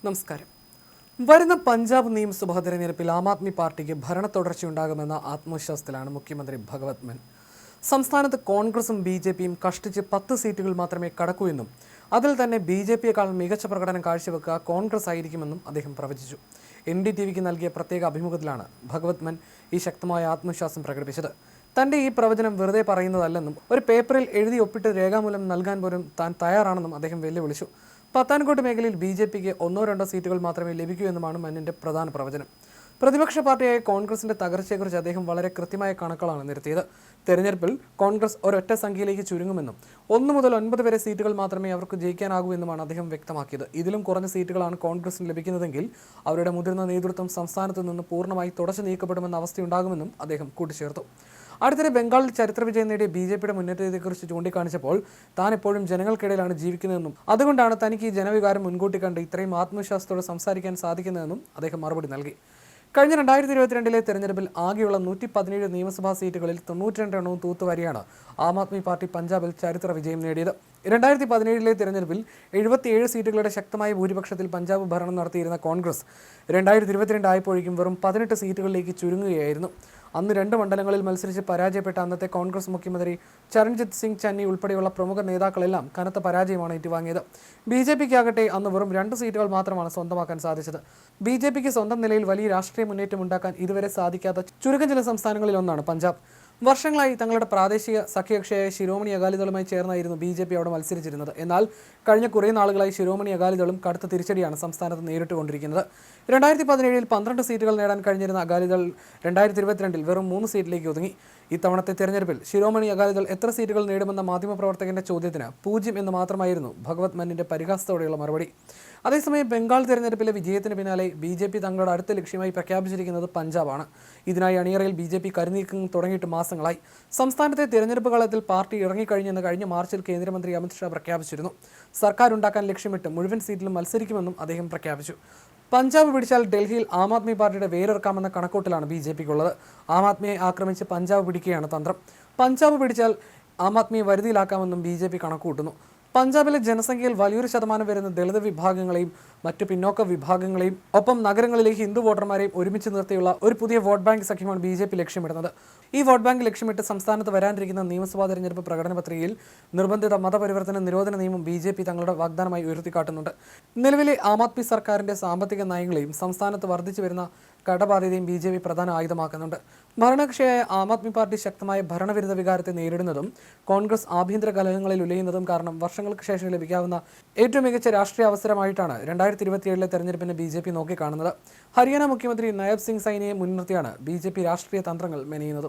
നമസ്കാരം. വരുന്ന പഞ്ചാബ് നിയമസഭാ തെരഞ്ഞെടുപ്പിൽ ആം ആദ്മി പാർട്ടിക്ക് ഭരണ തുടർച്ചയുണ്ടാകുമെന്ന ആത്മവിശ്വാസത്തിലാണ് മുഖ്യമന്ത്രി ഭഗവത് മാൻ. സംസ്ഥാനത്ത് കോൺഗ്രസും BJPയും കഷ്ടിച്ച് 10 സീറ്റുകൾ മാത്രമേ കടക്കൂ എന്നും അതിൽ തന്നെ BJPയേക്കാൾ മികച്ച പ്രകടനം കാഴ്ചവെക്കുക കോൺഗ്രസ് ആയിരിക്കുമെന്നും അദ്ദേഹം പ്രവചിച്ചു. NDTVക്ക് നൽകിയ പ്രത്യേക അഭിമുഖത്തിലാണ് ഭഗവത് മാൻ ഈ ശക്തമായ ആത്മവിശ്വാസം പ്രകടിപ്പിച്ചത്. തന്റെ ഈ പ്രവചനം വെറുതെ പറയുന്നതല്ലെന്നും ഒരു പേപ്പറിൽ എഴുതി ഒപ്പിട്ട് രേഖാമൂലം നൽകാൻ പോലും താൻ തയ്യാറാണെന്നും അദ്ദേഹം വെല്ലുവിളിച്ചു. പത്താൻകോട്ട് മേഖലയിൽ BJPക്ക് 1-2 സീറ്റുകൾ മാത്രമേ ലഭിക്കൂ എന്നുമാണ് മന്നിന്റെ പ്രധാന പ്രവചനം. പ്രതിപക്ഷ പാർട്ടിയായ കോൺഗ്രസിന്റെ തകർച്ചയെക്കുറിച്ച് അദ്ദേഹം വളരെ കൃത്യമായ കണക്കുകളാണ് നിരത്തിയത്. തെരഞ്ഞെടുപ്പിൽ കോൺഗ്രസ് ഒരൊറ്റ സംഖ്യയിലേക്ക് ചുരുങ്ങുമെന്നും 1 മുതൽ 9 വരെ സീറ്റുകൾ മാത്രമേ അവർക്ക് ജയിക്കാനാകൂ എന്നുമാണ് അദ്ദേഹം വ്യക്തമാക്കിയത്. ഇതിലും കുറഞ്ഞ സീറ്റുകളാണ് കോൺഗ്രസിന് ലഭിക്കുന്നതെങ്കിൽ അവരുടെ മുതിർന്ന നേതൃത്വം സംസ്ഥാനത്ത് നിന്ന് പൂർണ്ണമായി തുടച്ചു നീക്കപ്പെടുമെന്ന അവസ്ഥയുണ്ടാകുമെന്നും അദ്ദേഹം കൂട്ടിച്ചേർത്തു. അടുത്തിടെ ബംഗാളിൽ ചരിത്ര വിജയം നേടിയ BJPയുടെ മുന്നേറ്റത്തെക്കുറിച്ച് ചൂണ്ടിക്കാണിച്ചപ്പോൾ താൻ എപ്പോഴും ജനങ്ങൾക്കിടയിലാണ് ജീവിക്കുന്നതെന്നും അതുകൊണ്ടാണ് തനിക്ക് ഈ ജനവികാരം മുൻകൂട്ടി കണ്ട് ഇത്രയും ആത്മവിശ്വാസത്തോടെ സംസാരിക്കാൻ സാധിക്കുന്നതെന്നും അദ്ദേഹം മറുപടി നൽകി. കഴിഞ്ഞ 2022 തെരഞ്ഞെടുപ്പിൽ ആകെയുള്ള 117 നിയമസഭാ സീറ്റുകളിൽ 92 എണ്ണവും തൂത്തുവാരിയാണ് ആം ആദ്മി പാർട്ടി പഞ്ചാബിൽ ചരിത്ര വിജയം നേടിയത്. 2017 തെരഞ്ഞെടുപ്പിൽ 77 സീറ്റുകളുടെ ശക്തമായ ഭൂരിപക്ഷത്തിൽ പഞ്ചാബ് ഭരണം നടത്തിയിരുന്ന കോൺഗ്രസ് 2022 ആയപ്പോഴേക്കും വെറും 18 സീറ്റുകളിലേക്ക് ചുരുങ്ങുകയായിരുന്നു. അന്ന് 2 മണ്ഡലങ്ങളിൽ മത്സരിച്ച് പരാജയപ്പെട്ട അന്നത്തെ കോൺഗ്രസ് മുഖ്യമന്ത്രി ചരൺജിത് സിംഗ് ചന്നി ഉൾപ്പെടെയുള്ള പ്രമുഖ നേതാക്കളെല്ലാം കനത്ത പരാജയമാണ് ഏറ്റുവാങ്ങിയത്. BJPക്കാകട്ടെ അന്ന് വെറും 2 സീറ്റുകൾ മാത്രമാണ് സ്വന്തമാക്കാൻ സാധിച്ചത്. BJPക്ക് സ്വന്തം നിലയിൽ വലിയ രാഷ്ട്രീയ മുന്നേറ്റം ഉണ്ടാക്കാൻ ഇതുവരെ സാധിക്കാത്ത ചുരുക്കം ചില സംസ്ഥാനങ്ങളിൽ ഒന്നാണ് പഞ്ചാബ്. വർഷങ്ങളായി തങ്ങളുടെ പ്രാദേശിക സഖ്യകക്ഷിയായ ശിരോമണി അകാലിദളുമായി ചേർന്നായിരുന്നു BJP അവിടെ മത്സരിച്ചിരുന്നത്. എന്നാൽ കഴിഞ്ഞ കുറേ നാളുകളായി ശിരോമണി അകാലിദളും കടുത്ത തിരിച്ചടിയാണ് സംസ്ഥാനത്ത് നേരിട്ടുകൊണ്ടിരിക്കുന്നത്. 2017 12 സീറ്റുകൾ നേടാൻ കഴിഞ്ഞിരുന്ന അകാലിദൾ 2022 വെറും 3 സീറ്റിലേക്ക് ഒതുങ്ങി. ഇത്തവണത്തെ തെരഞ്ഞെടുപ്പിൽ ശിരോമണി അകാലിദൾ എത്ര സീറ്റുകൾ നേടുമെന്ന മാധ്യമപ്രവർത്തകന്റെ ചോദ്യത്തിന് 0 എന്ന് മാത്രമായിരുന്നു ഭഗവത് മാനിന്റെ പരിഹാസത്തോടെയുള്ള മറുപടി. അതേസമയം ബംഗാൾ തെരഞ്ഞെടുപ്പിലെ വിജയത്തിന് പിന്നാലെ BJP തങ്ങളുടെ അടുത്ത ലക്ഷ്യമായി പ്രഖ്യാപിച്ചിരിക്കുന്നത് പഞ്ചാബാണ്. ഇതിനായി അണിയറയിൽ BJP കരുനീക്കം തുടങ്ങിയിട്ട് മാസങ്ങളായി. സംസ്ഥാനത്തെ തെരഞ്ഞെടുപ്പ് കാലത്തിൽ പാർട്ടി ഇറങ്ങിക്കഴിഞ്ഞെന്ന് കഴിഞ്ഞ മാർച്ചിൽ കേന്ദ്രമന്ത്രി അമിത് ഷാ പ്രഖ്യാപിച്ചിരുന്നു. സർക്കാർ ഉണ്ടാക്കാൻ ലക്ഷ്യമിട്ട് മുഴുവൻ സീറ്റിലും മത്സരിക്കുമെന്നും അദ്ദേഹം പ്രഖ്യാപിച്ചു. പഞ്ചാബ് പിടിച്ചാൽ ഡൽഹിയിൽ ആം ആദ്മി പാർട്ടിയുടെ വേരിറക്കാമെന്ന കണക്കൂട്ടിലാണ് BJPക്കുള്ളത്. ആം ആദ്മിയെ ആക്രമിച്ച് പഞ്ചാബ് പിടിക്കുകയാണ് തന്ത്രം. പഞ്ചാബ് പിടിച്ചാൽ ആം ആദ്മിയെ വരുതിയിലാക്കാമെന്നും BJP കണക്കുകൂട്ടുന്നു. പഞ്ചാബിലെ ജനസംഖ്യയിൽ വലിയൊരു ശതമാനം വരുന്ന ദളിത് വിഭാഗങ്ങളെയും മറ്റു പിന്നോക്ക വിഭാഗങ്ങളെയും ഒപ്പം നഗരങ്ങളിലെ ഹിന്ദു വോട്ടർമാരെയും ഒരുമിച്ച് നിർത്തിയുള്ള ഒരു പുതിയ വോട്ട് ബാങ്ക് സഖ്യമാണ് BJP ലക്ഷ്യമിടുന്നത്. ഈ വോട്ട് ബാങ്ക് ലക്ഷ്യമിട്ട് സംസ്ഥാനത്ത് വരാനിരിക്കുന്ന നിയമസഭാ തെരഞ്ഞെടുപ്പ് പ്രകടന പത്രികയിൽ നിർബന്ധിത മതപരിവർത്തന നിരോധന നിയമം BJP തങ്ങളുടെ വാഗ്ദാനമായി ഉയർത്തിക്കാട്ടുന്നുണ്ട്. നിലവിലെ ആം ആദ്മി സർക്കാരിന്റെ സാമ്പത്തിക നയങ്ങളെയും സംസ്ഥാനത്ത് വർദ്ധിച്ചു വരുന്ന കടബാധ്യതയും BJP പ്രധാന ആയുധമാക്കുന്നുണ്ട്. ഭരണകക്ഷിയായ ആം ആദ്മി പാർട്ടി ശക്തമായ ഭരണവിരുദ്ധ വികാരത്തെ നേരിടുന്നതും കോൺഗ്രസ് ആഭ്യന്തര കലഹങ്ങളിൽ ഉലയുന്നതും കാരണം വർഷങ്ങൾക്ക് ശേഷം ലഭിക്കാവുന്ന ഏറ്റവും മികച്ച രാഷ്ട്രീയ അവസരമായിട്ടാണ് 2027 തെരഞ്ഞെടുപ്പിനെ BJP നോക്കിക്കാണുന്നത്. ഹരിയാന മുഖ്യമന്ത്രി നയബ് സിംഗ് സൈനിയെ മുൻനിർത്തിയാണ് BJP രാഷ്ട്രീയ തന്ത്രങ്ങൾ മെനയുന്നത്.